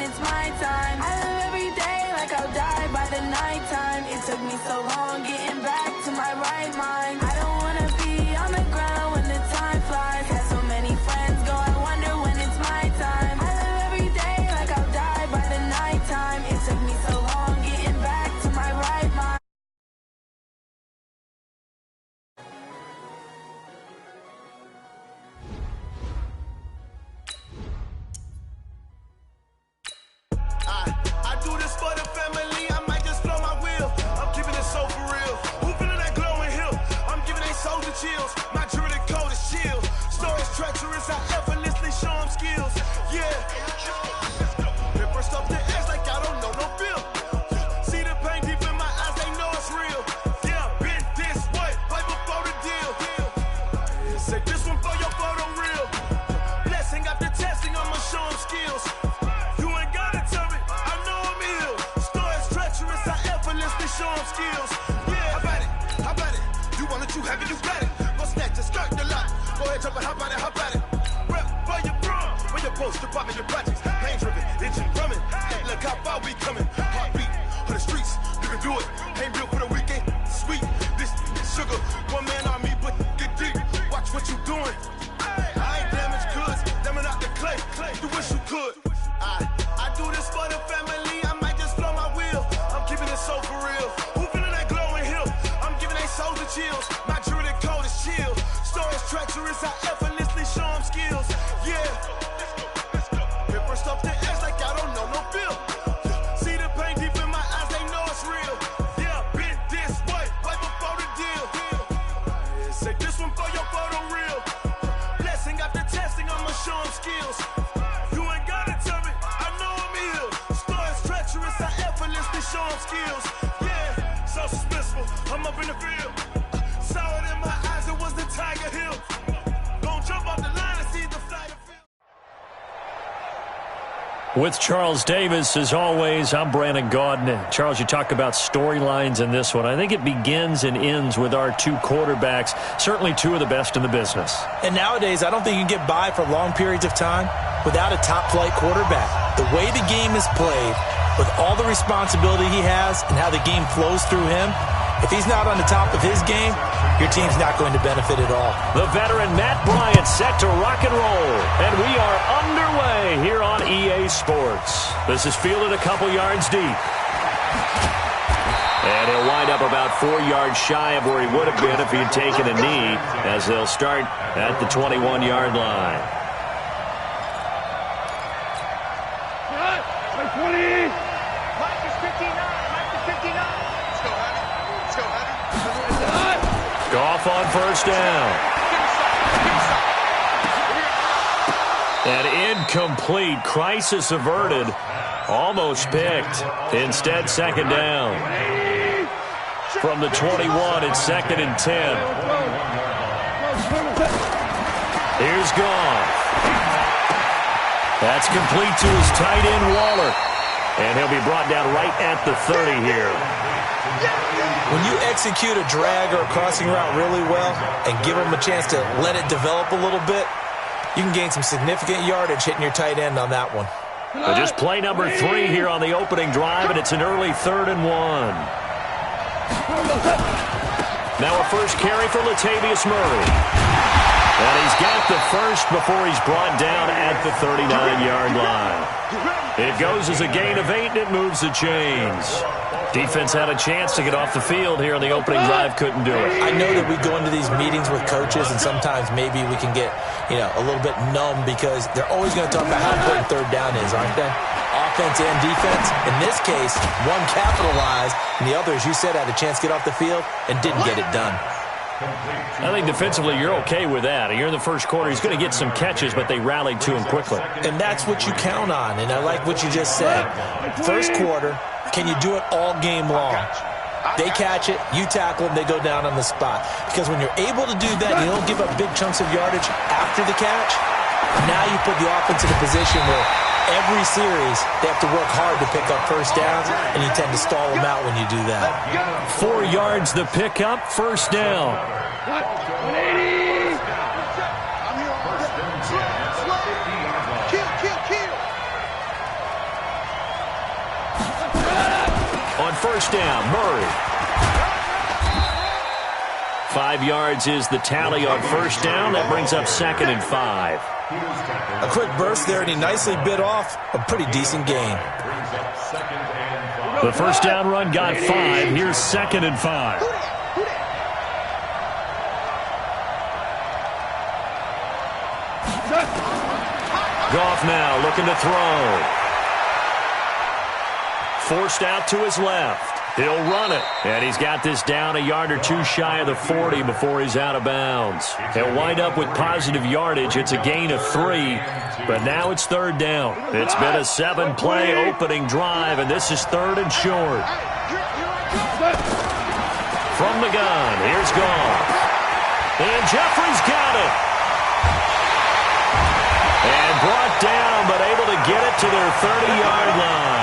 it's my time. I live every day like I'll die by the nighttime. It took me so long getting back to my right mind. I don't wanna be on the ground when the time flies. Had so many friends go, I wonder when it's my time. I live every day like I'll die by the nighttime. It took me so long getting back to my right mind. I do this for the family, I might just blow my wheel. I'm keeping it so for real. Who feeling that glowing hill? I'm giving they soldier chills. My jewelry code is chill. Stories treacherous, I effortlessly show them skills. Yeah. Paper stuff the edge like I don't know no feel. See the pain deep in my eyes, they know it's real. Yeah, been this way, right before the deal. Say this one for your photo real. Blessing after testing, I'ma show them skills. Show them skills. Yeah, how about it? You want it, you have it, you got it. Go snatch it, start the lot. Go ahead, jump it, how about it? Rep for your bro, for your post, your poppin', your projects. Pain driven, engine drumming. Hey, look how far we coming. Heartbeat on the streets, you can do it. Ain't built for the weekend, sweet. This sugar, one man army, but get deep. Watch what you doing. I ain't damaged goods, damn it out the clay. You wish you could. I do this for the family, I might just blow my wheel. I'm keeping it so for real. Who feeling that glowing hill? I'm giving they soldier chills. My jewelry code is chill. Stories treacherous, I effortlessly show them skills. Yeah. Paper stuff the edge like I don't know no feel. See the pain deep in my eyes, they know it's real. Yeah, been this way, right before the deal. Say this one for your photo real. Blessing after testing, I'ma show them skills. You ain't gotta tell me, I know I'm ill. Stories treacherous, I effortlessly show them skills. Yeah, so suspenseful, I'm up in the field. Saw it in my eyes, it was the Tiger Hill. Gon' jump off the line and see the flight of field. With Charles Davis, as always, I'm Brandon Gaudin. Charles, you talk about storylines in this one. I think it begins and ends with our two quarterbacks, certainly two of the best in the business. And nowadays, I don't think you can get by for long periods of time without a top-flight quarterback. The way the game is played, with all the responsibility he has and how the game flows through him, if he's not on the top of his game, your team's not going to benefit at all. The veteran Matt Bryant set to rock and roll. And we are underway here on EA Sports. This is fielded a couple yards deep. And he'll wind up about 4 yards shy of where he would have been if he had taken a knee, as they'll start at the 21-yard line. 20. Goff on first down. And incomplete. Crisis averted. Almost picked. Instead, second down. From the 21, it's 2nd and 10. Here's Goff. That's complete to his tight end, Waller. And he'll be brought down right at the 30 here. When you execute a drag or a crossing route really well and give them a chance to let it develop a little bit, you can gain some significant yardage hitting your tight end on that one. So just play number 3 here on the opening drive, and it's an early 3rd and 1. Now a first carry for Latavius Murray. And he's got the first before he's brought down at the 39-yard line. It goes as a gain of 8, and it moves the chains. Defense had a chance to get off the field here on the opening drive, couldn't do it. I know that we go into these meetings with coaches, and sometimes maybe we can get, a little bit numb because they're always going to talk about how important third down is, aren't they? Offense and defense. In this case, one capitalized, and the other, as you said, had a chance to get off the field and didn't get it done. I think defensively you're okay with that. You're in the first quarter. He's going to get some catches, but they rallied to him quickly. And that's what you count on, and I like what you just said. First quarter, can you do it all game long? They catch it, you tackle them, they go down on the spot. Because when you're able to do that, you don't give up big chunks of yardage after the catch. Now you put the offense in a position where every series they have to work hard to pick up first downs, and you tend to stall them out when you do that. 4 yards the pickup, first down. 180. On first down, Murray. 5 yards is the tally on first down. That brings up 2nd and 5. A quick burst there, and he nicely bit off a pretty decent gain. The first down run got 5. Here's 2nd and 5. Goff now looking to throw. Forced out to his left. He'll run it. And he's got this down a yard or two shy of the 40 before he's out of bounds. He'll wind up with positive yardage. It's a gain of 3. But now it's 3rd down. It's been a 7-play opening drive, and this is 3rd and short. From the gun, here's Goff. And Jeffrey's got it. And brought down, but able to get it to their 30-yard line.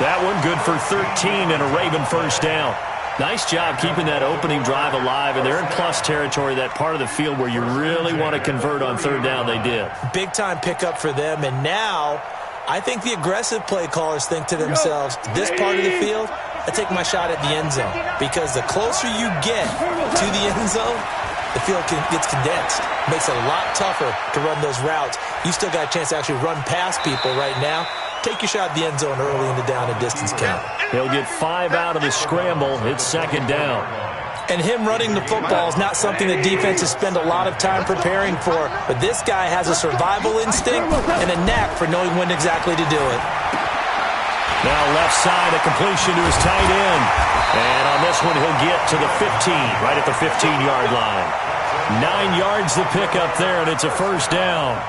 That one good for 13 and a Raven first down. Nice job keeping that opening drive alive, and they're in plus territory, that part of the field where you really want to convert on 3rd down. They did. Big-time pickup for them, and now I think the aggressive play callers think to themselves, this part of the field, I take my shot at the end zone, because the closer you get to the end zone, the field gets condensed. Makes it a lot tougher to run those routes. You still got a chance to actually run past people right now. Take your shot at the end zone early in the down and distance count. He'll get 5 out of the scramble. It's 2nd down. And him running the football is not something that defenses spend a lot of time preparing for. But this guy has a survival instinct and a knack for knowing when exactly to do it. Now left side, a completion to his tight end. And on this one, he'll get to the 15, right at the 15-yard line. 9 yards the pickup there, and it's a first down.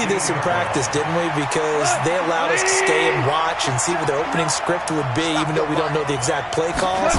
This in practice, didn't we? Because they allowed us to stay and watch and see what their opening script would be, even though we don't know the exact play calls.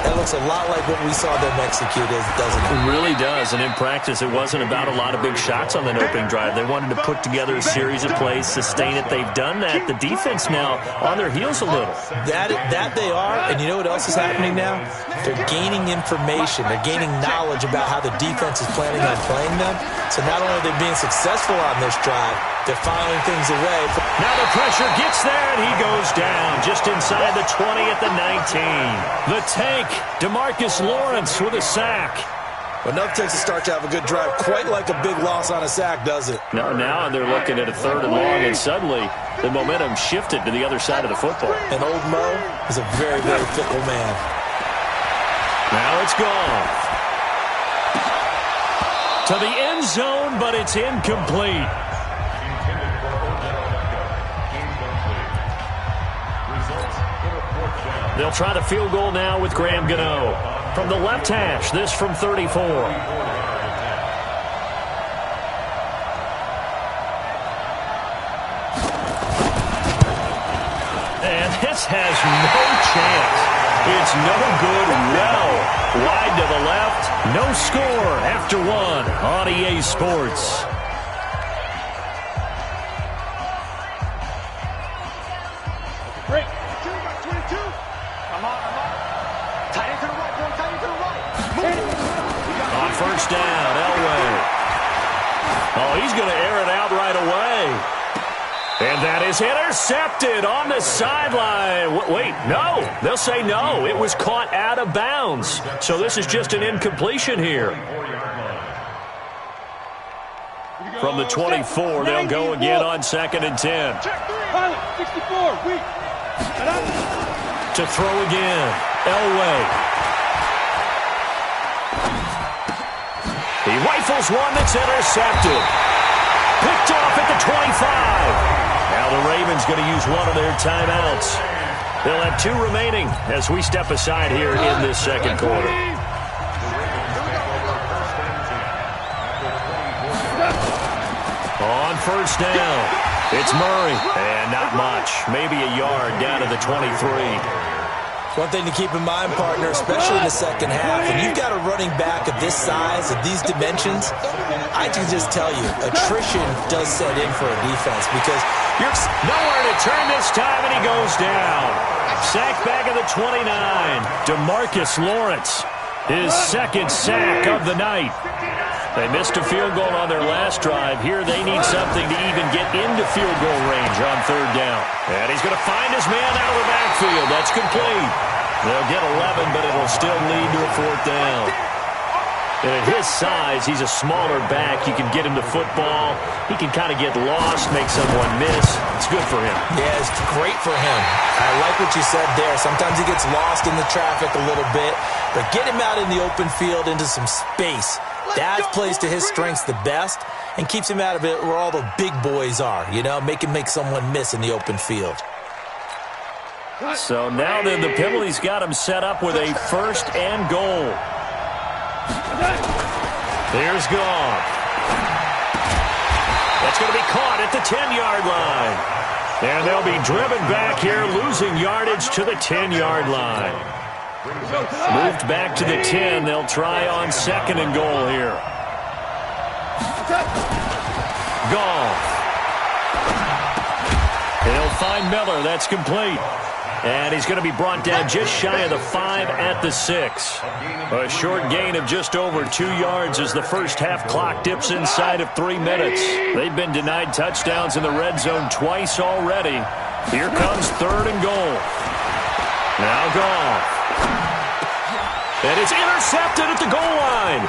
That looks a lot like what we saw them execute, doesn't it? It really does. And in practice, it wasn't about a lot of big shots on that opening drive. They wanted to put together a series of plays, sustain it. They've done that. The defense now on their heels a little. That they are. And you know what else is happening now? They're gaining information. They're gaining knowledge about how the defense is planning on playing them. So not only are they being successful on this drive, they're filing things away. Now the pressure gets there, and he goes down just inside the 20 at the 19. The tank, DeMarcus Lawrence with a sack. Well, enough takes a start to have a good drive. Quite like a big loss on a sack, does it? No, now they're looking at a 3rd and long, and suddenly the momentum shifted to the other side of the football. And old Mo is a very, very fickle man. Now it's gone. To the end zone, but it's incomplete. They'll try the field goal now with Graham Gano. From the left hash, this from 34. And this has no chance. It's no good. Well, wide to the left. No score after 1 on EA Sports. Break. 22. Come on. Tight end to the right, boy. Tight end to the right. Move. On first down, Elway. Oh, he's going to air it out right away. And that is intercepted on the sideline. Wait, no. They'll say no. It was caught out of bounds. So this is just an incompletion here. From the 24, they'll go again on 2nd and 10. Pilot, 64, weak. To throw again, Elway. He rifles one that's intercepted. Picked off at the 25. Now the Ravens going to use one of their timeouts. They'll have 2 remaining as we step aside here in this second quarter. On first down, it's Murray. And not much. Maybe a yard down to the 23. One thing to keep in mind, partner, especially in the second half, when you've got a running back of this size, of these dimensions, I can just tell you, attrition does set in for a defense because you're nowhere to turn this time, and he goes down. Sack back at the 29. DeMarcus Lawrence, his 2nd sack of the night. They missed a field goal on their last drive. Here they need something to even get into field goal range on third down. And he's going to find his man out of the backfield. That's complete. They'll get 11, but it'll still lead to a fourth down. And at his size, he's a smaller back. You can get him to football. He can kind of get lost, make someone miss. It's good for him. Yeah, it's great for him. I like what you said there. Sometimes he gets lost in the traffic a little bit, but get him out in the open field into some space. That plays to his strengths the best and keeps him out of it where all the big boys are, you know, make someone miss in the open field. So now then the penalty's got him set up with a first and goal. Here's Goff. That's going to be caught at the 10-yard line. And they'll be driven back here, losing yardage to the 10-yard line. Moved back to the 10. They'll try on second and goal here. Goff. He'll find Miller. That's complete. And he's going to be brought down just shy of the 5 at the 6. A short gain of just over 2 yards as the first half clock dips inside of 3 minutes. They've been denied touchdowns in the red zone twice already. Here comes third and goal. Now Goff. And it's intercepted at the goal line.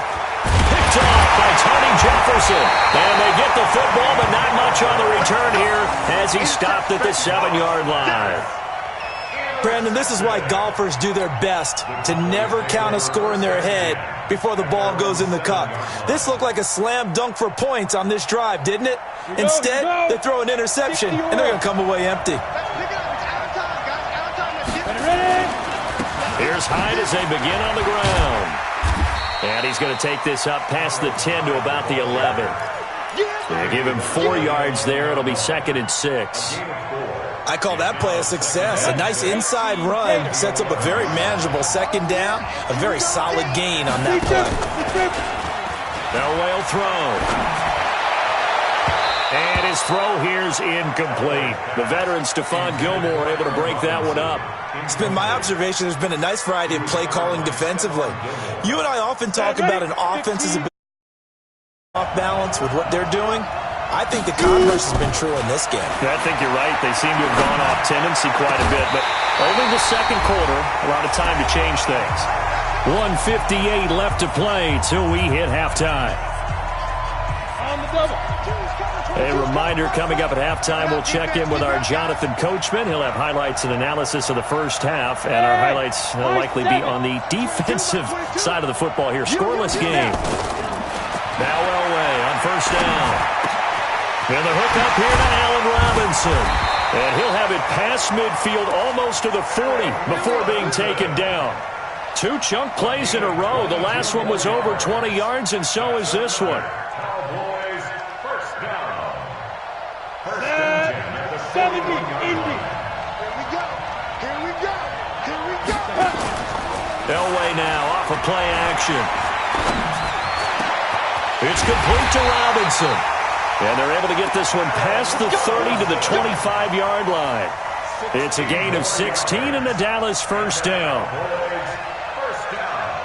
Picked off by Tony Jefferson. And they get the football, but not much on the return here as he stopped at the 7-yard line. Brandon, this is why golfers do their best to never count a score in their head before the ball goes in the cup. This looked like a slam dunk for points on this drive, didn't it? Instead, they throw an interception, and they're going to come away empty. Here's Hyde as they begin on the ground. And he's going to take this up past the 10 to about the 11. They give him 4 yards there. It'll be 2nd and 6. I call that play a success. A nice inside run sets up a very manageable second down. A very solid gain on that play. Elway will throw. And his throw here's incomplete. The veteran Stephon Gilmore able to break that one up. It's been my observation there's been a nice variety of play calling defensively. You and I often talk about an offense's ability off balance with what they're doing. I think the converse has been true in this game. I think you're right. They seem to have gone off tendency quite a bit, but only the second quarter, a lot of time to change things. 1:58 left to play till we hit halftime. A reminder coming up at halftime, we'll check in with our Jonathan Coachman. He'll have highlights and analysis of the first half, and our highlights will likely be on the defensive side of the football here. Scoreless game. Now Elway on first down. And the hook up here to Allen Robinson. And he'll have it past midfield almost to the 40 before being taken down. 2 chunk plays in a row. The last one was over 20 yards, and so is this one. Cowboys first down. First and 10 at the 70 Indy. Here we go. Here we go. Here we go. Elway now off of play action. It's complete to Robinson. And they're able to get this one past the 30 to the 25-yard line. It's a gain of 16 and the Dallas first down. First down.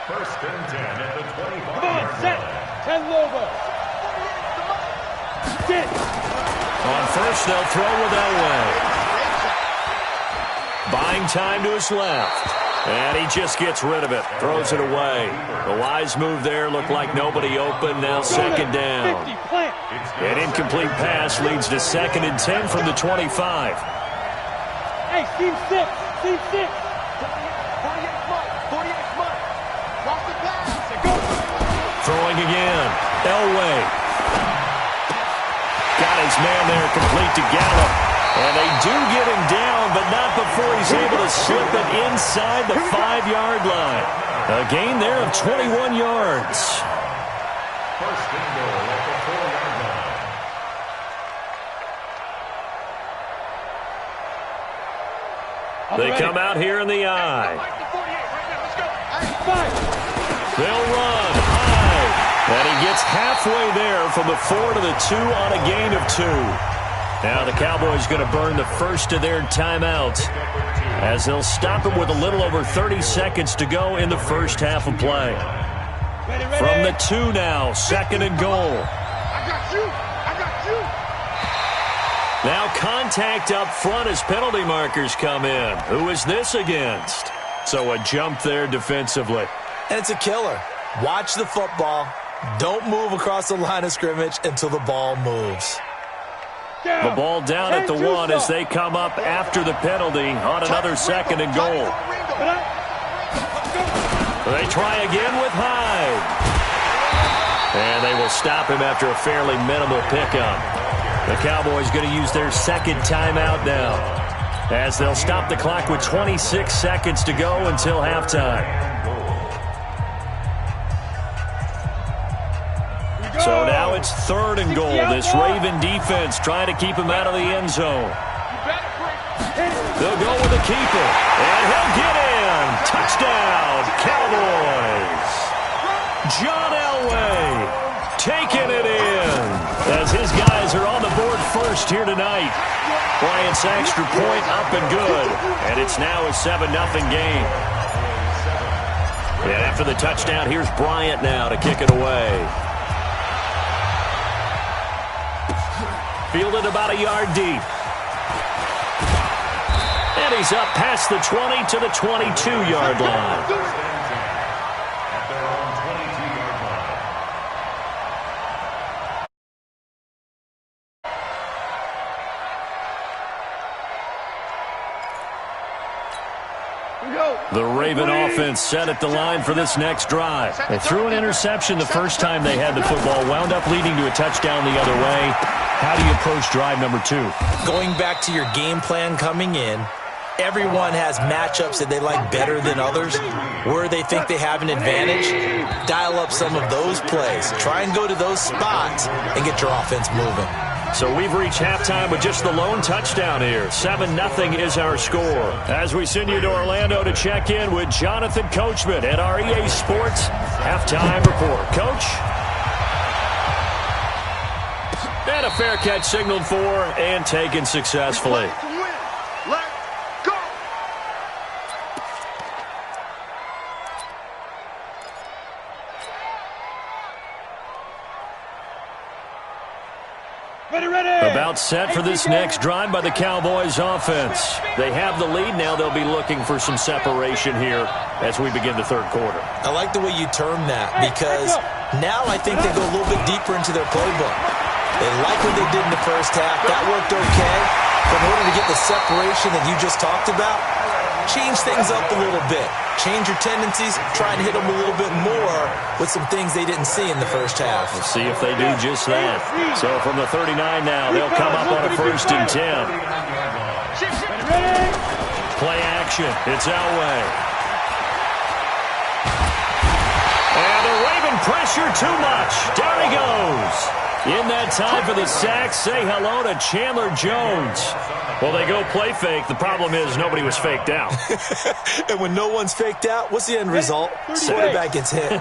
First and 10 at the 25. Come on, set. 10 Lobos. On first, they'll throw with Elway. Buying time to his left. And he just gets rid of it. Throws it away. The wise move there. Looked like nobody open. Now second down. An incomplete pass leads to 2nd and 10 from the 25. Hey, team 6. Team 6. 48 smart. 48 smart. Watch the pass. Go. Throwing again. Elway. Got his man there complete to Gallup. And they do get him down, but not before he's able to slip it inside the 5-yard line. A gain there of 21 yards. First and goal at the 4-yard line. They come out here in the eye. They'll run high. And he gets halfway there from the 4 to the 2 on a gain of 2. Now the Cowboys going to burn the first of their timeouts as they'll stop him with a little over 30 seconds to go in the first half of play. From the 2 now, 2nd and goal. I got you. I got you. Now contact up front as penalty markers come in. Who is this against? So a jump there defensively. And it's a killer. Watch the football. Don't move across the line of scrimmage until the ball moves. The ball down at the 1 as they come up after the penalty on another 2nd and goal. They try again with Hyde. And they will stop him after a fairly minimal pickup. The Cowboys going to use their 2nd timeout now, as they'll stop the clock with 26 seconds to go until halftime. So now it's 3rd and goal. This Raven defense trying to keep him out of the end zone. They'll go with the keeper, and he'll get in. Touchdown, Cowboys. John Elway taking it in, as his guys are on the board first here tonight. Bryant's extra point up and good, and it's now a 7-0 game. And after the touchdown, here's Bryant now to kick it away. Fielded about a yard deep. And he's up past the 20 to the 22-yard line. The Raven offense set at the line for this next drive. They threw an interception the first time they had the football, wound up leading to a touchdown the other way. How do you approach drive number 2? Going back to your game plan coming in, everyone has matchups that they like better than others, where they think they have an advantage. Dial up some of those plays. Try and go to those spots and get your offense moving. So we've reached halftime with just the lone touchdown here. 7-0 is our score. As we send you to Orlando to check in with Jonathan Coachman at our EA Sports Halftime Report. Coach? And a fair catch signaled for and taken successfully. About set for this next drive by the Cowboys offense. They have the lead now. They'll be looking for some separation here as we begin the 3rd quarter. I like the way you term that, because now I think they go a little bit deeper into their playbook. They like what they did in the first half. That worked okay. But in order to get the separation that you just talked about, change things up a little bit. Change your tendencies. Try and hit them a little bit more with some things they didn't see in the first half. We'll see if they do just that. So from the 39 now, they'll come up on a 1st and 10. Play action. It's Elway. And the Raven pressure too much. Down he goes. In that time for the sack, say hello to Chandler Jones. Well, they go play fake. The problem is nobody was faked out. And when no one's faked out, what's the end result? Quarterback gets hit.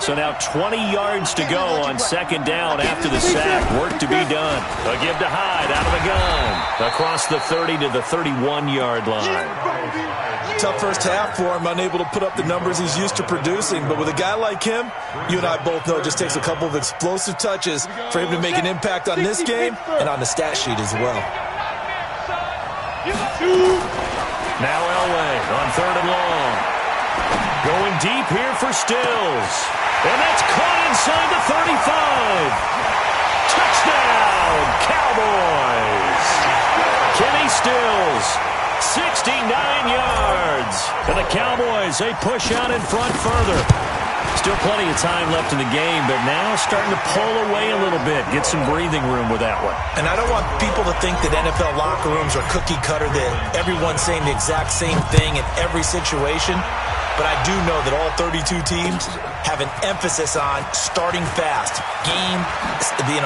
So now 20 yards to go on 2nd down after the sack. Work to be done. A give to Hyde out of the gun. Across the 30 to the 31-yard line. Tough first half for him, unable to put up the numbers he's used to producing. But with a guy like him, you and I both know it just takes a couple of explosive touches for him to make an impact on this game and on the stat sheet as well. Now Elway on 3rd and long. Going deep here for Stills. And that's caught inside the 35. Touchdown, Cowboys. Kenny Stills, 69 yards. And the Cowboys, they push out in front further. Still plenty of time left in the game, but now starting to pull away a little bit. Get some breathing room with that one. And I don't want people to think that NFL locker rooms are cookie cutter, that everyone's saying the exact same thing in every situation. But I do know that all 32 teams have an emphasis on starting fast. Game,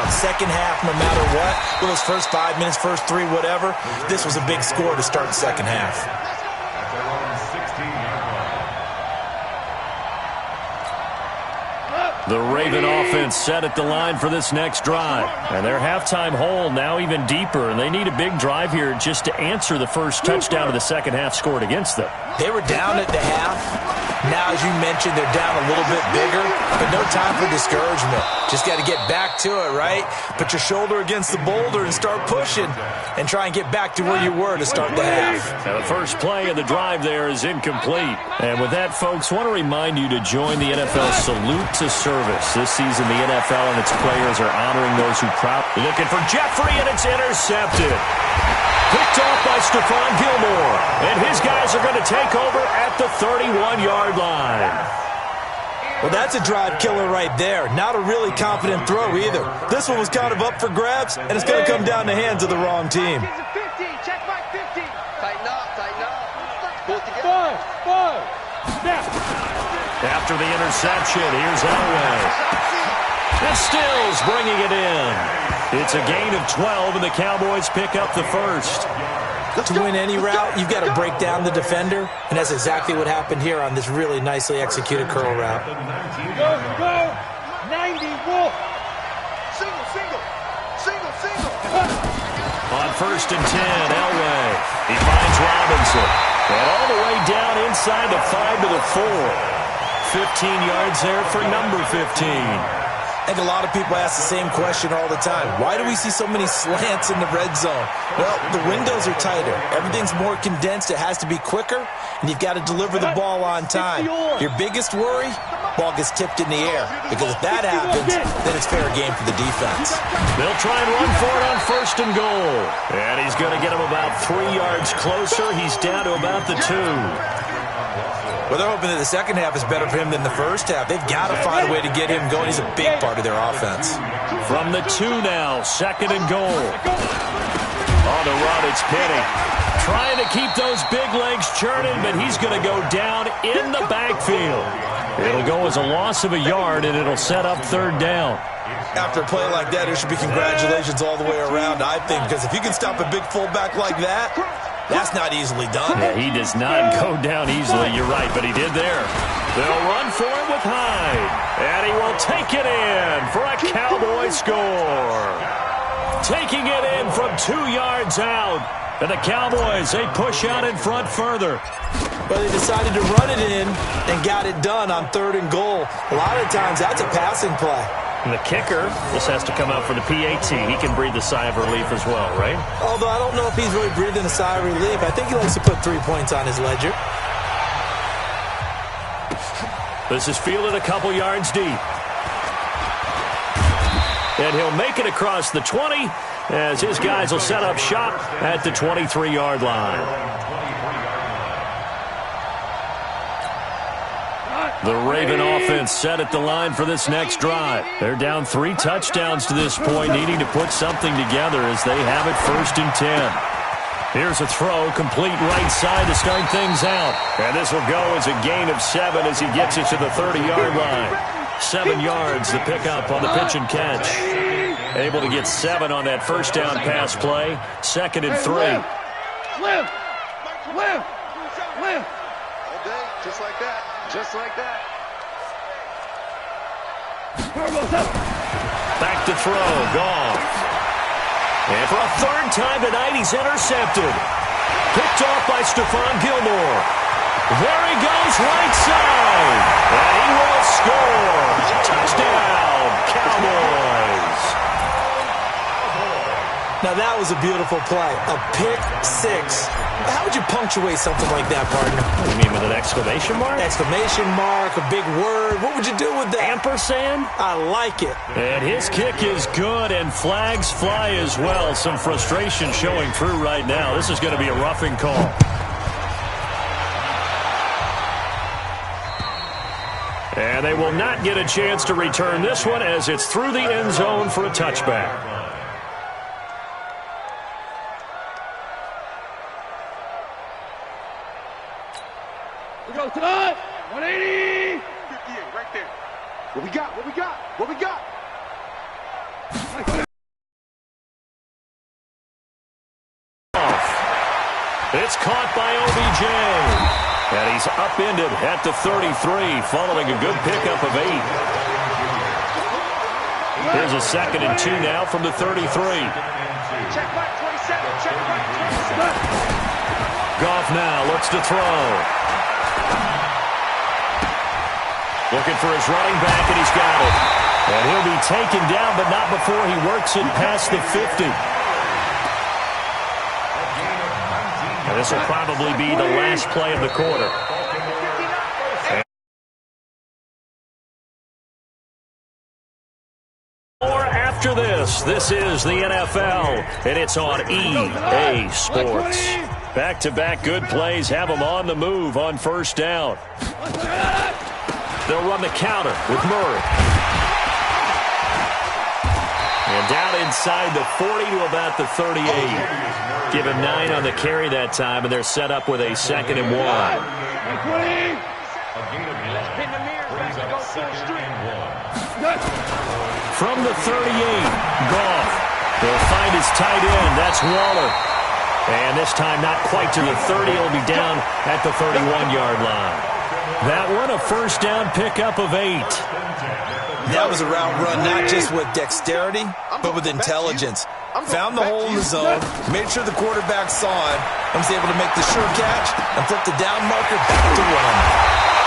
second half, no matter what. Well, those first 5 minutes, first 3, whatever. This was a big score to start the second half. The Raven offense set at the line for this next drive. And their halftime hole now even deeper, and they need a big drive here just to answer the first touchdown of the second half scored against them. They were down at the half. Now, as you mentioned, they're down a little bit bigger, but no time for discouragement. Just got to get back to it, right? Put your shoulder against the boulder and start pushing and try and get back to where you were to start the half. Now, the first play of the drive there is incomplete. And with that, folks, I want to remind you to join the NFL Salute to Service. This season, the NFL and its players are honoring those who proudly looking for Jeffrey, and it's intercepted. Picked off by Stephon Gilmore. And his guys are going to take over at the 31-yard line. Well, that's a drive killer right there. Not a really confident throw either. This one was kind of up for grabs, and it's going to come down the hands of the wrong team. Check my 50. Tighten up. Pull it together. Five. Snap. After the interception, here's Elway. And Stills bringing it in. It's a gain of 12, and the Cowboys pick up the first. To win any route, you've got to break down the defender, and that's exactly what happened here on this really nicely executed curl route. Go. 90, wolf. Single. On first and 10, Elway. He finds Robinson. And all the way down inside the 5 to the 4. 15 yards there for number 15. I think a lot of people ask the same question all the time. Why do we see so many slants in the red zone? Well, the windows are tighter. Everything's more condensed. It has to be quicker, and you've got to deliver the ball on time. Your biggest worry, ball gets tipped in the air, because if that happens, then it's fair game for the defense. They'll try and run for it on first and goal. And he's going to get him about 3 yards closer. He's down to about the 2. Well, they're hoping that the second half is better for him than the first half. They've got to find a way to get him going. He's a big part of their offense. From the 2 now, second and goal. On the run, it's Penny. Trying to keep those big legs churning, but he's going to go down in the backfield. It'll go as a loss of a yard, and it'll set up third down. After a play like that, there should be congratulations all the way around, I think, because if you can stop a big fullback like that, that's not easily done. Yeah, he does not go down easily, you're right, but he did there. They'll run for it with Hyde, and he will take it in for a Cowboy score. Taking it in from 2 yards out, and the Cowboys, they push out in front further. But they decided to run it in and got it done on third and goal. A lot of times, that's a passing play. And the kicker, this has to come out for the PAT. He can breathe a sigh of relief as well, right? Although I don't know if he's really breathing a sigh of relief. I think he likes to put 3 points on his ledger. This is fielded a couple yards deep. And he'll make it across the 20 as his guys will set up shop at the 23-yard line. The Raven offense set at the line for this next drive. They're down 3 touchdowns to this point, needing to put something together as they have it first and 10. Here's a throw, complete right side to start things out. And this will go as a gain of 7 as he gets it to the 30-yard line. 7 yards, the pickup on the pitch and catch. Able to get 7 on that first down pass play. Second and 3. Live. Okay, just like that. Just like that. Back to throw, Goff. And for a third time tonight, he's intercepted. Picked off by Stephon Gilmore. There he goes, right side. And he will score. Touchdown, Cowboys. Now, that was a beautiful play. A pick 6. How would you punctuate something like that, partner? You mean with an exclamation mark? Exclamation mark, a big word. What would you do with that? Ampersand? I like it. And his kick is good, and flags fly as well. Some frustration showing through right now. This is going to be a roughing call. And they will not get a chance to return this one as it's through the end zone for a touchback. We go tonight. 180. 58, right there. What we got? It's caught by OBJ. And he's upended at the 33 following a good pickup of 8. Here's a second and 2 now from the 33. Check back 27. Check back 27. Goff now looks to throw. Looking for his running back, and he's got it. And he'll be taken down, but not before he works it past the 50. And this will probably be the last play of the quarter. More after this. This is the NFL, and it's on EA Sports. Back-to-back good plays have them on the move on first down. They'll run the counter with Murray. And down inside the 40 to about the 38. Give him 9 on the carry that time, and they're set up with a 2nd and 1. From the 38, Goff. They'll find his tight end. That's Waller. And this time not quite to the 30. He'll be down at the 31-yard line. That one a first down pickup of 8. That was a route run not just with dexterity, but with intelligence. Found the hole in the zone, made sure the quarterback saw it, and was able to make the sure catch and flip the down marker back to run.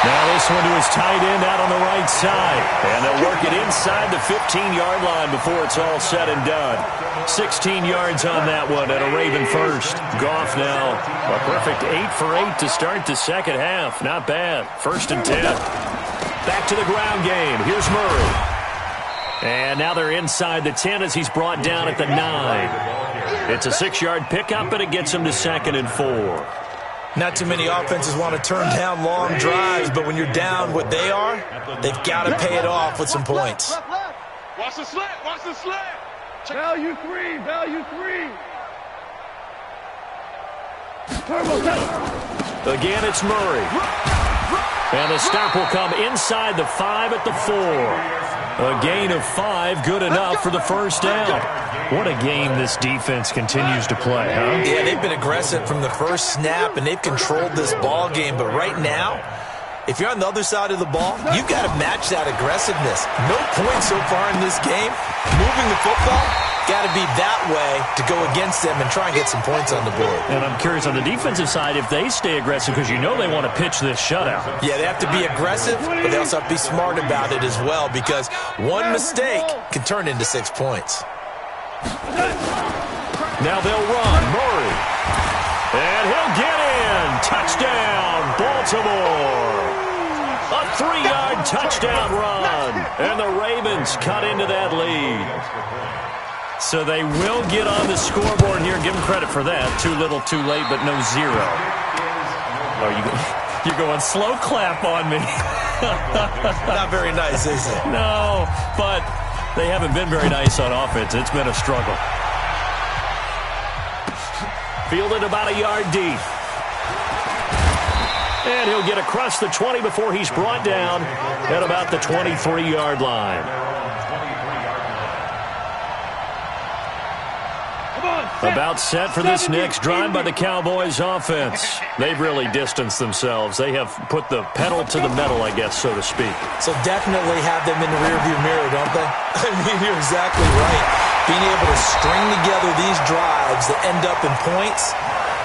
Now this one to his tight end out on the right side. And they'll work it inside the 15-yard line before it's all said and done. 16 yards on that one and a Raven first. Goff now a perfect 8 for 8 to start the second half. Not bad. 1st and 10. Back to the ground game. Here's Murray. And now they're inside the 10 as he's brought down at the 9. It's a 6-yard pickup, and it gets him to 2nd and 4. Not too many offenses want to turn down long drives, but when you're down what they are, they've got to pay it off with some points. Watch the slant. Watch the slant. Value 3. Value 3. Again, it's Murray. And the stop will come inside the 5 at the 4. A gain of 5, good enough for the first down. What a game this defense continues to play, huh? Yeah, they've been aggressive from the first snap, and they've controlled this ball game. But right now, if you're on the other side of the ball, you've got to match that aggressiveness. No points so far in this game. Moving the football, got to be that way to go against them and try and get some points on the board. And I'm curious on the defensive side if they stay aggressive, because you know they want to pitch this shutout. Yeah, they have to be aggressive, but they also have to be smart about it as well, because one mistake can turn into 6 points. Now they'll run. Murray. And he'll get in. Touchdown, Baltimore. A 3-yard touchdown run. And the Ravens cut into that lead. So they will get on the scoreboard here. Give them credit for that. Too little, too late, but no 0. Oh, you're going slow clap on me. Not very nice, is it? No, but they haven't been very nice on offense. It's been a struggle. Fielded about a yard deep. And he'll get across the 20 before he's brought down at about the 23-yard line. About set for this next drive by the Cowboys offense. They've really distanced themselves. They have put the pedal to the metal, I guess, so to speak. So definitely have them in the rearview mirror, don't they? I mean, you're exactly right. Being able to string together these drives that end up in points,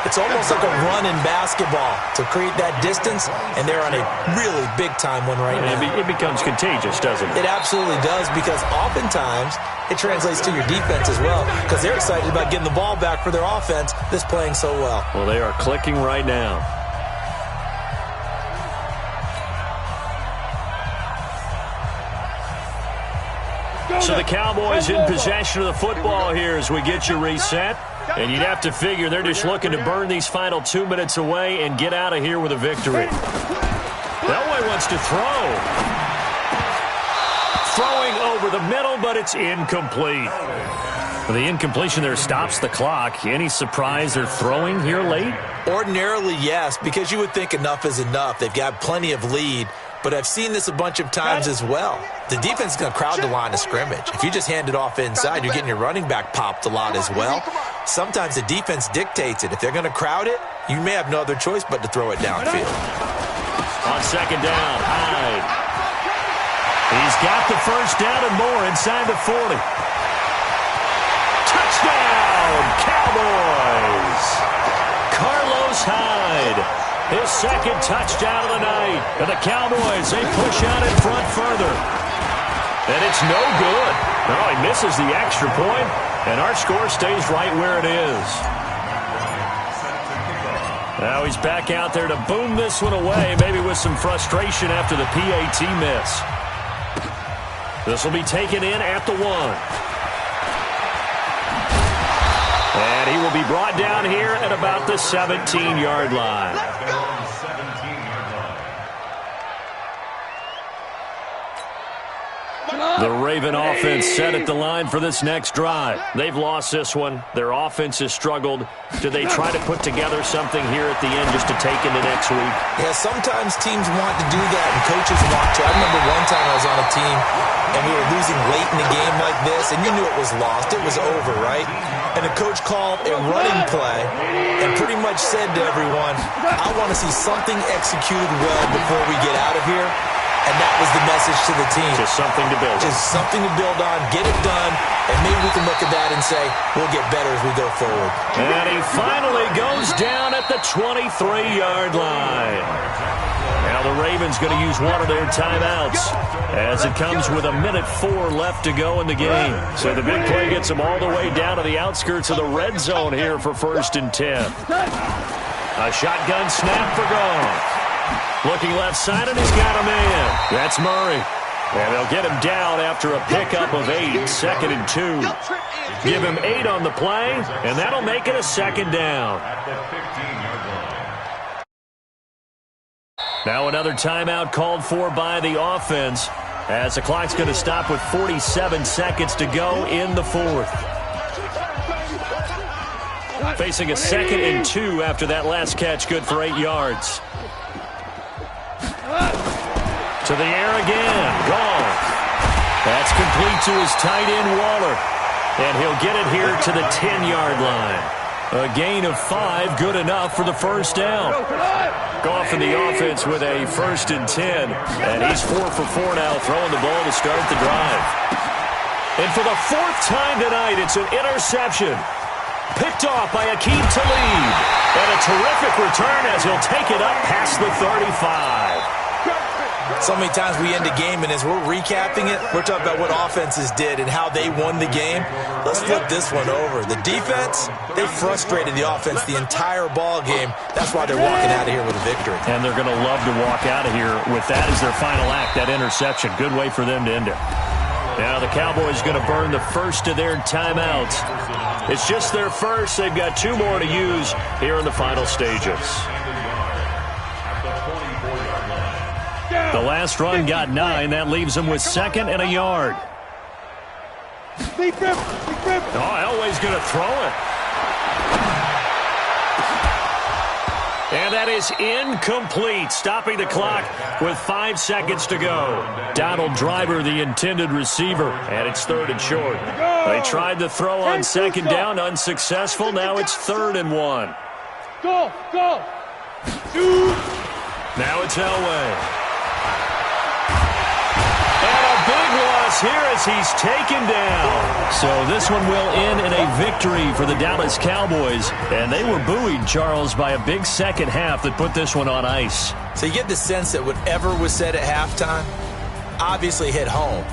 it's almost like a run in basketball to create that distance, and they're on a really big-time one right now. It becomes contagious, doesn't it? It absolutely does, because oftentimes it translates to your defense as well, because they're excited about getting the ball back for their offense that's playing so well. Well, they are clicking right now. So the Cowboys in possession of the football here as we get you reset. And you'd have to figure they're just looking to burn these final 2 minutes away and get out of here with a victory. Elway wants to throw. Throwing over the middle, but it's incomplete. The incompletion there stops the clock. Any surprise they're throwing here late? Ordinarily, yes, because you would think enough is enough. They've got plenty of lead. But I've seen this a bunch of times as well. The defense is going to crowd the line of scrimmage. If you just hand it off inside, you're getting your running back popped a lot as well. Sometimes the defense dictates it. If they're going to crowd it, you may have no other choice but to throw it downfield. On second down, Hyde. He's got the first down and more inside the 40. Touchdown, Cowboys! Carlos Hyde. His second touchdown of the night. And the Cowboys, they push out in front further. And it's no good. No, he misses the extra point, and our score stays right where it is. Now he's back out there to boom this one away, maybe with some frustration after the PAT miss. This will be taken in at the 1. And he will be brought down here at about the 17-yard line. The Raven offense set at the line for this next drive. They've lost this one. Their offense has struggled. Do they try to put together something here at the end just to take into next week? Yeah, sometimes teams want to do that, and coaches want to. I remember one time I was on a team, and we were losing late in a game like this, and you knew it was lost. It was over, right? And the coach called a running play and pretty much said to everyone, I want to see something executed well before we get out of here. And that was the message to the team. Just something to build on. Just something to build on, get it done, and maybe we can look at that and say, we'll get better as we go forward. And he finally goes down at the 23-yard line. Now the Ravens going to use one of their timeouts as it comes with 1:04 left to go in the game. So the big play gets them all the way down to the outskirts of the red zone here for 1st and 10. A shotgun snap for Goff. Looking left side, and he's got a man. That's Murray. And they'll get him down after a pickup of 8, 2nd and 2. Give him 8 on the play, and that'll make it a 2nd down. Now another timeout called for by the offense as the clock's going to stop with 47 seconds to go in the 4th. Facing a 2nd and 2 after that last catch, good for 8 yards. To the air again. Goff. That's complete to his tight end, Waller. And he'll get it here to the 10-yard line. A gain of 5, good enough for the 1st down. Goff in the offense with a 1st and 10. And he's 4 for 4 now, throwing the ball to start the drive. And for the 4th time tonight, it's an interception. Picked off by Aqib Talib. And a terrific return as he'll take it up past the 35. So many times we end a game, and as we're recapping it, we're talking about what offenses did and how they won the game. Let's flip this one over. The defense, they frustrated the offense the entire ball game. That's why they're walking out of here with a victory. And they're going to love to walk out of here with that as their final act, that interception. Good way for them to end it. Now the Cowboys going to burn the first of their timeouts. It's just their first. They've got 2 more to use here in the final stages. The last run got 9. That leaves them with 2nd and a yard. Oh, Elway's going to throw it. And that is incomplete, stopping the clock with 5 seconds to go. Donald Driver, the intended receiver, and it's 3rd and short. They tried to throw on 2nd down, unsuccessful. Now it's 3rd and 1. Go! Now it's Elway. Big loss here as he's taken down. So this one will end in a victory for the Dallas Cowboys. And they were buoyed, Charles, by a big second half that put this one on ice. So you get the sense that whatever was said at halftime obviously hit home.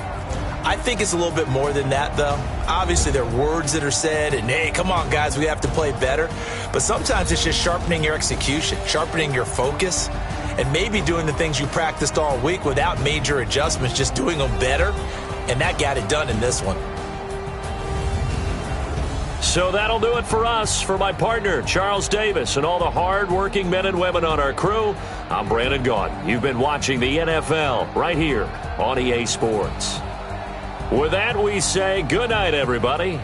I think it's a little bit more than that, though. Obviously, there are words that are said, and, hey, come on, guys, we have to play better. But sometimes it's just sharpening your execution, sharpening your focus, and maybe doing the things you practiced all week without major adjustments, just doing them better, and that got it done in this one. So that'll do it for us. For my partner, Charles Davis, and all the hard-working men and women on our crew, I'm Brandon Gaudin. You've been watching the NFL right here on EA Sports. With that, we say good night, everybody.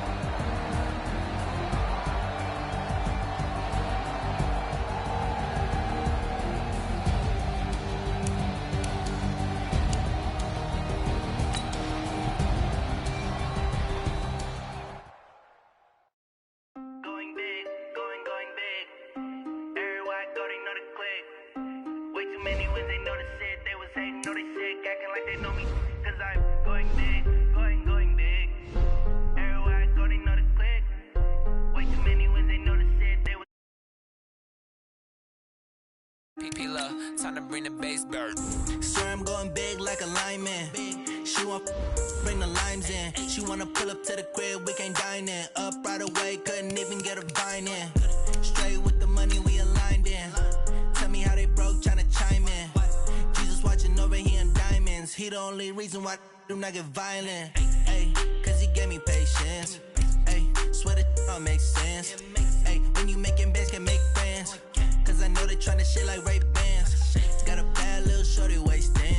Time to bring the bass bird. Swear I'm going big like a lineman. She want bring the limes in. She wanna pull up to the crib, we can't dine in. Up right away, couldn't even get a vine in. Straight with the money we aligned in. Tell me how they broke, tryna chime in. Jesus watching over here in diamonds. He the only reason why I do not get violent. Ay, cause he gave me patience. Ay, swear that all makes sense. Ay, when you making bands, can make friends. Cause I know they tryna shit like Ray-Bans. Got a bad little shorty wasting.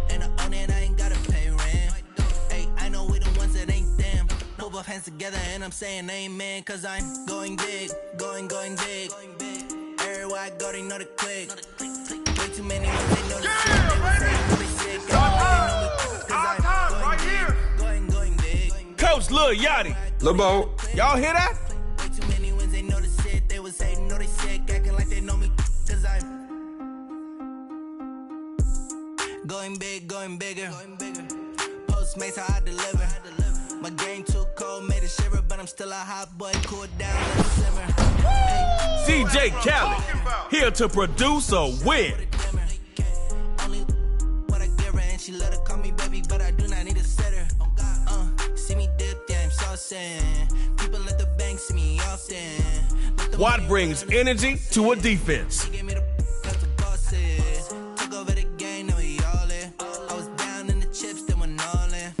And I own it, I ain't gotta pay rent. Ay, I know we the ones that ain't them. Move both hands together and I'm saying amen. Cause I'm going big, going big. Everywhere I go, they know the click. Way too many ones, they know the shit. They sick. Going big. Coach Lil Yachty. Lil Bo. Y'all hear that? Way too many ones, they know the shit. They was hating, know they sick. Acting like they know me. Cause I'm going big, going bigger. Postmates, how I deliver. My game too cold, made it shiver, but I'm still a hot boy. Cool it down, let it simmer. CJ Khaled, here to produce a win. Only what I give her, and she let her call me baby, but I do not need a setter. See me dip, yeah, I'm saucing. People at the bank see me often. Watt brings energy to a defense. Give me the bosses. Took over the game, now we all in. I was down in the chips, then went all in.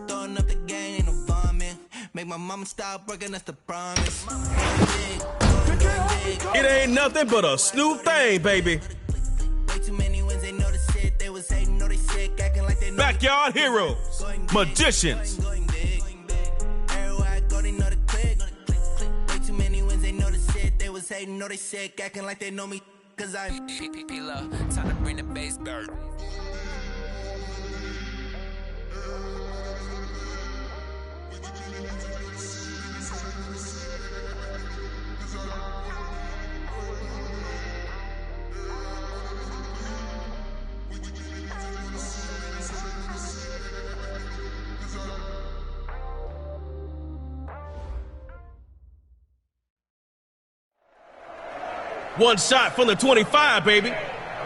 Throwing up the game, ain't no vomit. Make my mama stop working, that's the promise. Going big. It ain't nothing but a Snoop thing, baby. Way too many wins, they know the shit. They was hating, know they sick, acting like they know. Backyard heroes, magicians. Going big. Everywhere I go, they know the click. Way too many wins, they know the shit. They was hating, know they sick, acting like they know me. Cause I'm Time to bring the bass bird. One shot from the 25, baby.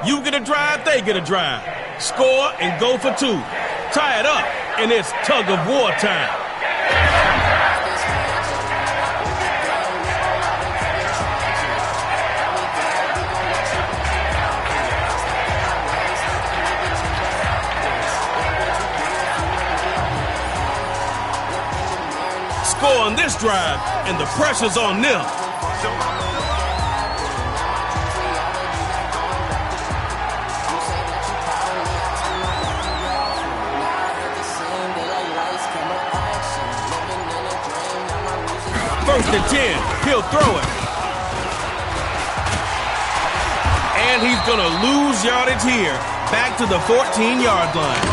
You get a drive, they get a drive. Score and go for two. Tie it up, and it's tug of war time. Score on this drive, and the pressure's on them. First and 10, he'll throw it. And he's gonna lose yardage here. Back to the 14-yard line.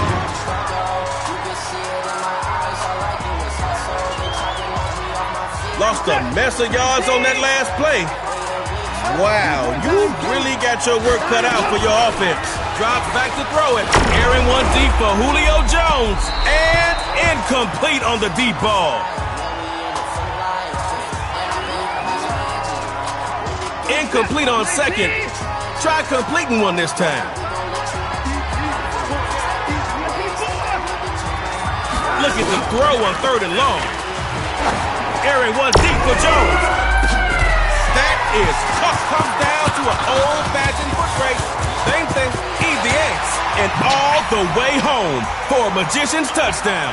Lost a mess of yards on that last play. Wow, you really got your work cut out for your offense. Drops back to throw it. Airing one deep for Julio Jones. And incomplete on the deep ball. Incomplete on second. Try completing one this time. Look at the throw on third and long. Airing one deep for Jones. That is tough. Comes down to an old-fashioned foot race. Same thing, easy ace. And all the way home for a Magician's touchdown.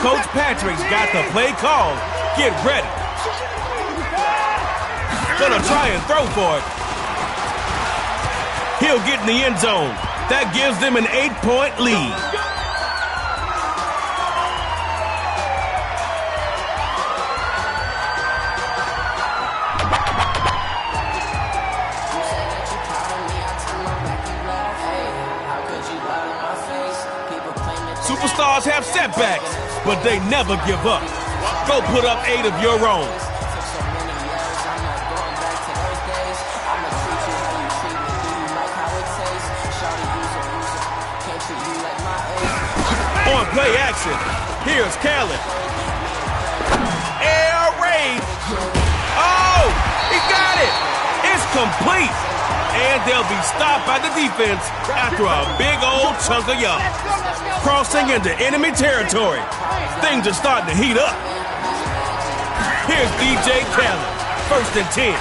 Coach Patrick's got the play called. Get ready. Gonna try and throw for it. He'll get in the end zone. That gives them an 8-point lead. Superstars have setbacks, but they never give up. Go put up 8 of your own. On play action, here's Khaled. Air raid. Oh, he got it. It's complete. And they'll be stopped by the defense after a big old chunk of yards. Crossing into enemy territory. Things are starting to heat up. Here's DJ Khaled, 1st and 10.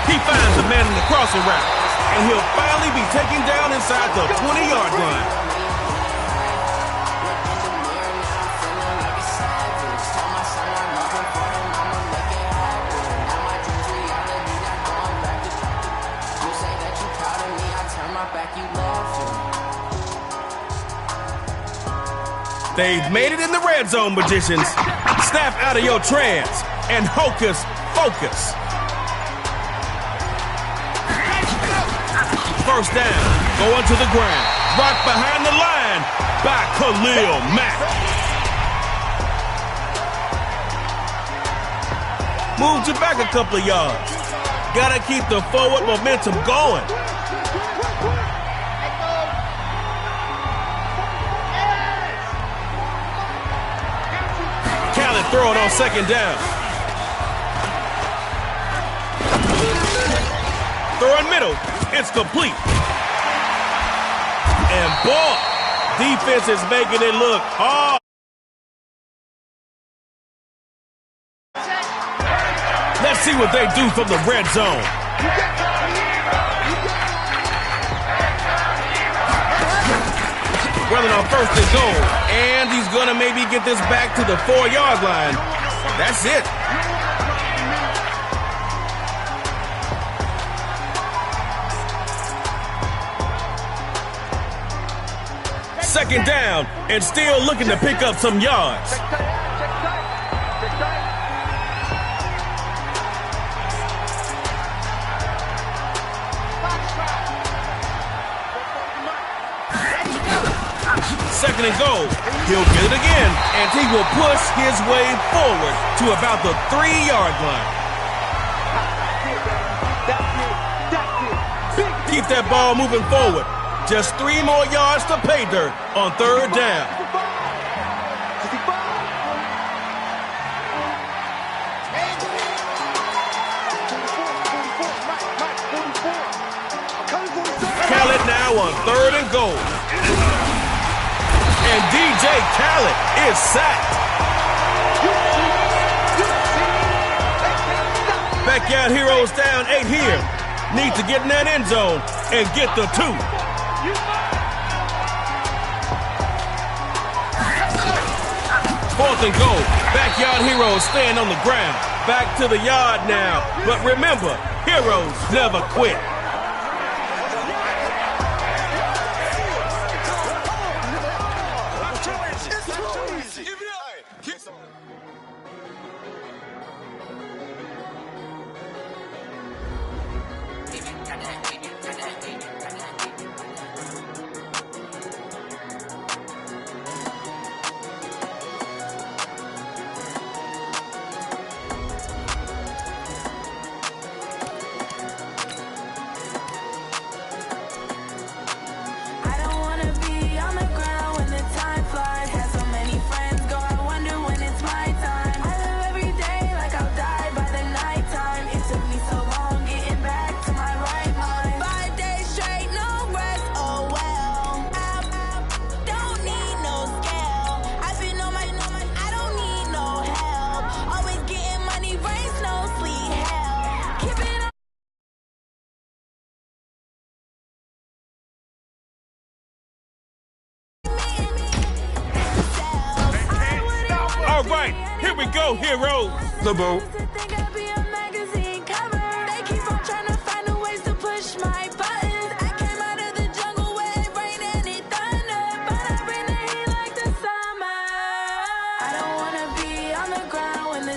He finds the man in the crossing route, and he'll finally be taken down inside the 20-yard line. They've made it in the red zone, magicians. Snap out of your trance and hocus focus. 1st down, going to the ground. Rock behind the line by Khalil Mack. Moved you back a couple of yards. Gotta keep the forward momentum going. Throw it on 2nd down. Throw in middle. It's complete. And boy, defense is making it look hard. Let's see what they do from the red zone. Running on 1st and goal. And he's going to maybe get this back to the 4-yard line. That's it. Second down and still looking to pick up some yards. Second and goal. He'll get it again, and he will push his way forward to about the 3-yard line. Keep that ball moving forward. Just 3 more yards to pay dirt on 3rd down. Khaled now on 3rd and goal. And DJ Khaled is sacked. Backyard Heroes down 8 here. Need to get in that end zone and get the 2. Fourth and goal. Backyard Heroes stand on the ground. Back to the yard now. But remember, heroes never quit. All right, here we go, heroes. The boat.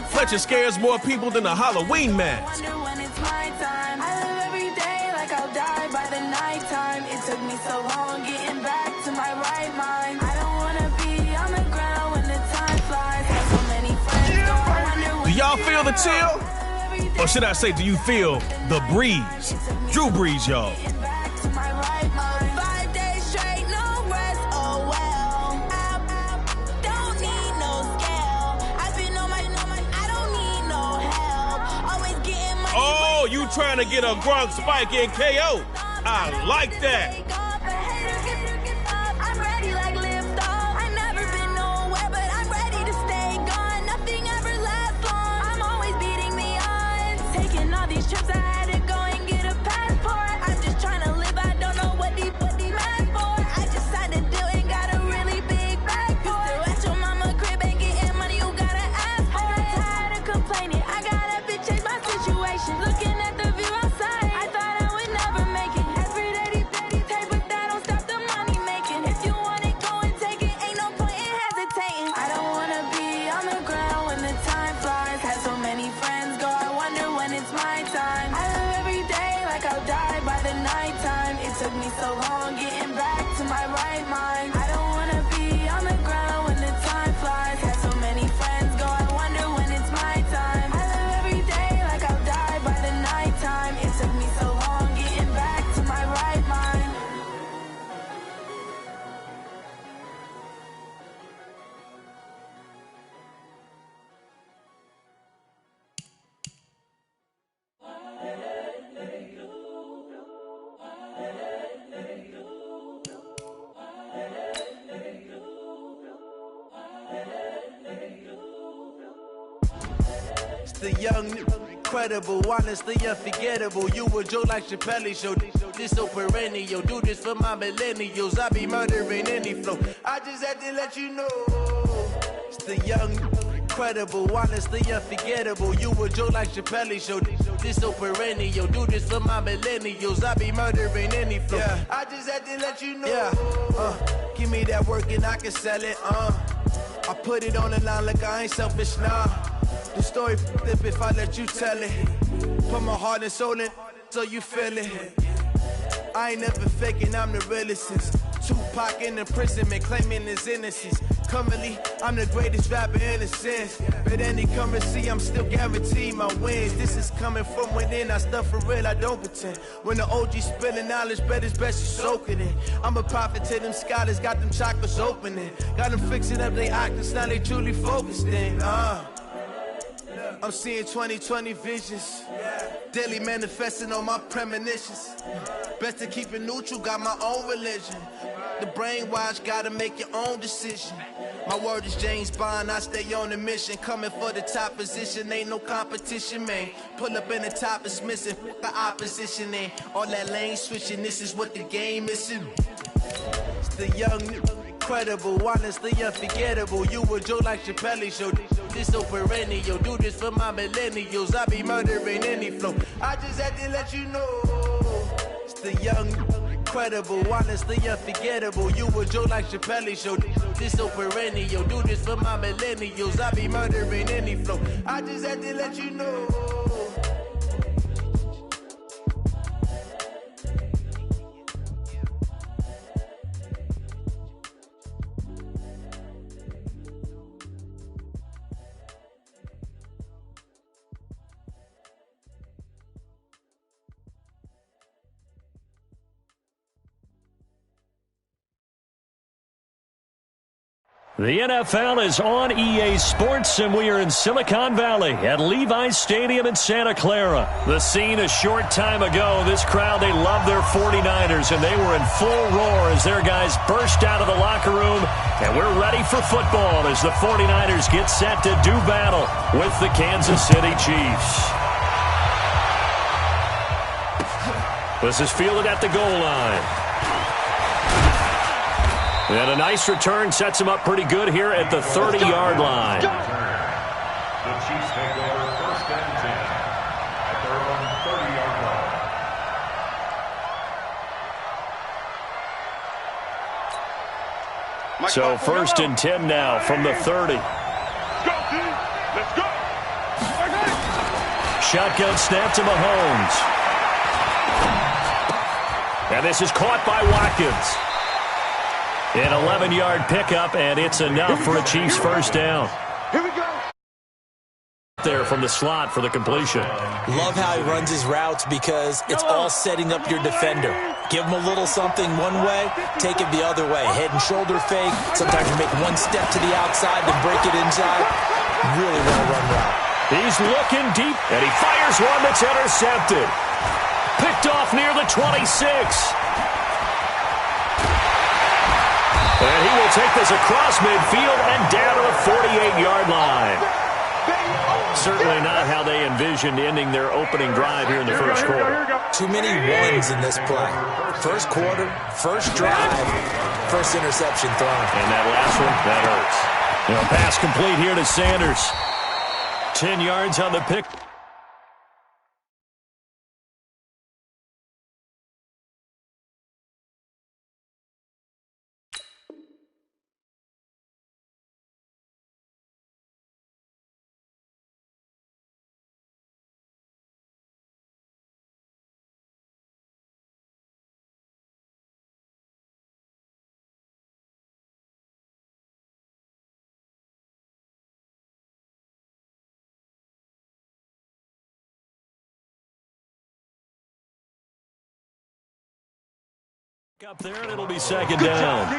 Fletcher scares more people than a Halloween mask. It took me so long getting back to my right mind. I don't wanna be on the ground when the time flies. Have so many friends, don't wonder. Do y'all feel the chill? Or should I say, do you feel the breeze? Drew Brees, y'all. Don't need no scale. I've been on my, I don't need no help. Always getting trying to get a Gronk spike in KO. I like that. I'm ready like lift off. I never been nowhere, but I'm ready to stay gone. Nothing ever lasts long. I'm always beating the odds. Taking all these trips, I had to go and get a passport. I'm just trying to live. I don't know what the mad for. I just signed a deal and got a really big bag for it. At your mama crib and getting money, you gotta ask for it. I'm tired of complaining. I gotta bitch change my situation. Looking at the view outside, I thought I would never make it. Every day, take, but that don't stop the money making. If you want it, go and take it. Ain't no point in hesitating. I don't wanna be on the ground when the time flies. Had so many friends go, I wonder when it's my time. I live every day like I'll die by the nighttime. It took me so long getting back to my right mind. I don't wanna be on the ground when the time flies. Had so many friends go, I wonder when it's my time. I live every day like I'll die by the nighttime. It took me so long getting back to my right mind. It's the young, incredible, honestly unforgettable. You a joke like Chappelle show. This so perennial. Do this for my millennials. I be murdering any flow. I just had to let you know. It's the young, incredible, honestly unforgettable. You a joke like Chappelle show. This so perennial. Do this for my millennials. I be murdering any flow. Yeah. I just had to let you know. Yeah. Give me that work and I can sell it. I put it on the line like I ain't selfish, nah. The story flip if I let you tell it. Put my heart and soul in so you feel it. I ain't never faking, I'm the realest since Tupac in imprisonment, claiming his innocence. Currently, I'm the greatest rapper in a sense. But any currency, I'm still guaranteed my wins. This is coming from within, I stuff for real, I don't pretend. When the OG spilling knowledge, bet it's best you soak it in. I'm a prophet to them scholars, got them chakras opening. Got them fixing up their octaves, now they truly focused in. I'm seeing 2020 visions. Daily manifesting on my premonitions. Best to keep it neutral, got my own religion. The brainwash, gotta make your own decision. My word is James Bond, I stay on a mission. Coming for the top position, ain't no competition, man. Pull up in the top is missing, the opposition ain't. All that lane switching, this is what the game is. It's the young, incredible, honestly unforgettable. You a joke like Chappelle show. This so perennial. Do this for my millennials. I be murdering any flow. I just had to let you know. It's the young, incredible, honestly unforgettable. You a joke like Chappelle show. This so perennial. Do this for my millennials. I be murdering any flow. I just had to let you know. The NFL is on EA Sports, and we are in Silicon Valley at Levi's Stadium in Santa Clara. The scene a short time ago, this crowd, they love their 49ers, and they were in full roar as their guys burst out of the locker room, and we're ready for football as the 49ers get set to do battle with the Kansas City Chiefs. This is fielded at the goal line. And a nice return sets him up pretty good here at the 30-yard line. The Chiefs take over 1st and 10 at their own 30-yard line. So 1st and 10 now from the 30. Go, team. Let's go. Shotgun snap to Mahomes. And this is caught by Watkins. An 11-yard pickup, and it's enough for a Chiefs first down. Here we go. There from the slot for the completion. Love how he runs his routes because it's all setting up your defender. Give him a little something one way, take it the other way. Head and shoulder fake. Sometimes you make one step to the outside, then break it inside. Really well-run route. He's looking deep, and he fires one that's intercepted. Picked off near the 26. And he will take this across midfield and down to the 48-yard line. Certainly not how they envisioned ending their opening drive here in the first quarter. Too many ones in this play. First quarter, first drive, first interception thrown. And that last one, that hurts. Pass complete here to Sanders. 10 yards on the pick. Up there, and it'll be second down.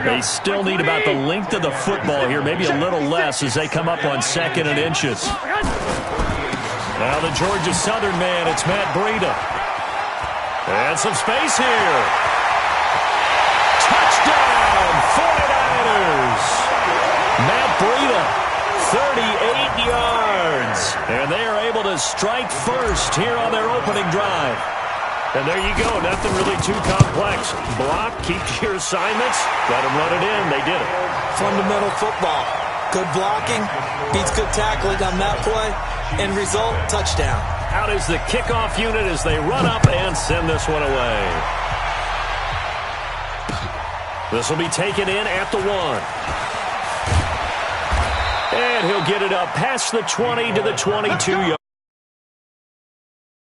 They still need about the length of the football here, maybe a little less as they come up on 2nd and inches. Now the Georgia Southern man, it's Matt Breida. And some space here. Touchdown, 49ers. Matt Breida, 38 yards. And they are able to strike first here on their opening drive. And there you go, nothing really too complex. Block, keep your assignments, let them run it in. They did it. Fundamental football. Good blocking, beats good tackling on that play. End result, touchdown. Out is the kickoff unit as they run up and send this one away. This will be taken in at the 1. And he'll get it up past the 20 to the 22 yard.